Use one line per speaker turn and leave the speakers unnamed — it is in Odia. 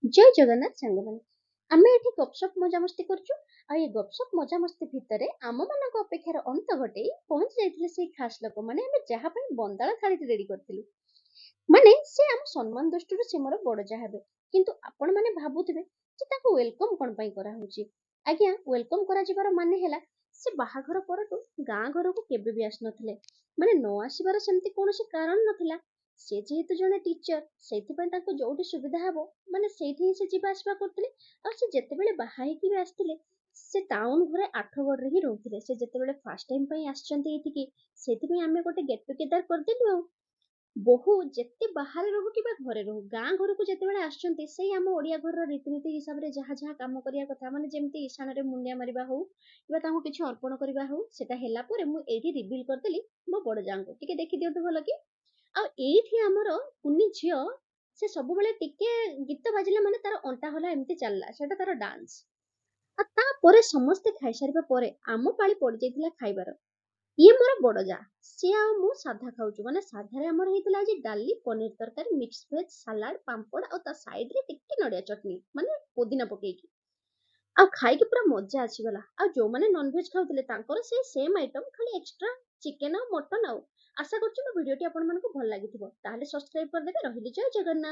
ଜୟ ଜଗନ୍ନାଥ ସାଙ୍ଗମାନେ। ଆମେ ଏଠି ଗପସପ ମଜାମସ୍ତି କରୁଛୁ। ଆଉ ଏ ଗପସପ ମଜାମସ୍ତି ଭିତରେ ଆମମାନଙ୍କ ଅପେକ୍ଷାର ଅନ୍ତ ଘଟେଇ ପହଞ୍ଚି ଯାଇଥିଲେ ସେଇ ଖାସ ଲୋକମାନେ ଆମେ ଯାହା ପାଇଁ ବନ୍ଦାଳ ଥାଳିଟି ରେଡି କରିଥିଲୁ। ମାନେ ସେ ଆମ ସମ୍ମାନ ଦୃଷ୍ଟିରୁ ସେ ମୋର ବଡ ଯାହା ହେବେ। କିନ୍ତୁ ଆପଣ ମାନେ ଭାବୁଥିବେ ଯେ ତାଙ୍କୁ ୱେଲକମ କଣ ପାଇଁ କରାହଉଛି। ଆଜ୍ଞା, ୱେଲକମ କରାଯିବାର ମାନେ ହେଲା ସେ ବାହାଘର ପରଠୁ ଗାଁ ଘରକୁ କେବେ ବି ଆସିନଥିଲେ। ମାନେ ନ ଆସିବାର ସେମିତି କୌଣସି କାରଣ ନଥିଲା। ସେ ଯେହେତୁ ଜଣେ ଟିଚର, ସେଇଥିପାଇଁ ତାଙ୍କୁ ଯୋଉଠି ସୁବିଧା ହବ ମାନେ ସେଇଠି ହିଁ ସେ ଯିବା ଆସିବା କରୁଥିଲେ। ଆଉ ସେ ଯେତେବେଳେ ବାହା ହେଇକି ବି ଆସିଥିଲେ ସେ ଟାଉନ ଘରେ ଆଠଗଡରେ ହିଁ ରହୁଥିଲେ। ସେ ଯେତେବେଳେ ଫାଷ୍ଟ ଟାଇମ ପାଇଁ ଆସିଛନ୍ତି ଏଇଠିକି, ସେଥିପାଇଁ ଆମେ ଗୋଟେ ଗେଟ୍ ଟୁଗେଦର କରିଦେଲୁ। ଆଉ ବୋହୂ ଯେତେ ବାହାରେ ରହୁ କିମ୍ବା ଘରେ ରହୁ, ଗାଁ ଘରକୁ ଯେତେବେଳେ ଆସୁଛନ୍ତି ସେଇ ଆମ ଓଡିଆ ଘରର ରୀତିନୀତି ହିସାବରେ ଯାହା ଯାହା କାମ କରିବା କଥା, ମାନେ ଯେମିତି ଇଶାଣରେ ମୁଣ୍ଡିଆ ମାରିବା ହଉ କିମ୍ବା ତାଙ୍କୁ କିଛି ଅର୍ପଣ କରିବା ହଉ, ସେଟା ହେଲା ପରେ ମୁଁ ଏଇଠି ରିଭିଲ କରିଦେଲି ମୋ ବଡ ଯାଙ୍କୁ। ଟିକେ ଦେଖିଦିଅନ୍ତୁ ଭଲ କି। ଆଉ ଏଇଠି ଆମର କୁନି ଝିଅ, ସେ ସବୁବେଳେ ଟିକେ ଗୀତ ବାଜିଲା ମାନେ ତାର ଅଣ୍ଟା ହଲା ଏମିତି ଚାଲିଲା, ସେଟା ତାର ଡାନ୍ସ। ଆଉ ତାପରେ ସମସ୍ତେ ଖାଇସାରିବା ପରେ ଆମ ପାଳି ପଡିଯାଇଥିଲା ଖାଇବାର। ଇଏ ମୋର ବଡ ଯା, ସିଏ ଆଉ ମୁଁ ସାଧା ଖାଉଛୁ। ମାନେ ସାଧାରେ ଆମର ହେଇଥିଲା ଆଜି ଡାଲି, ପନିର ତରକାରୀ, ମିକ୍ସ ଭେଜ, ସାଲାଡ, ପାମ୍ପଡ ଆଉ ତା ସାଇଡରେ ଟିକେ ନଡିଆ ଚଟନି, ମାନେ ପୋଦିନା ପକେଇକି। ଆଉ ଖାଇକି ପୁରା ମଜା ଆସିଗଲା। ଆଉ ଯୋଉମାନେ ନନଭେଜ ଖାଉଥିଲେ ତାଙ୍କର ସେଇ ସେମ୍ ଆଇଟମ, ଖାଲି ଏକ୍ସଟ୍ରା ଚିକେନ ଆଉ ମଟନ। ଆଉ ଆଶା କରୁଛି ମୋ ଭିଡିଓଟି ଆପଣମାନଙ୍କୁ ଭଲ ଲାଗିଥିବ। ତାହେଲେ ସବସ୍କ୍ରାଇବ କରିଦେବେ। ରହିଲି, ଜୟ ଜଗନ୍ନାଥ।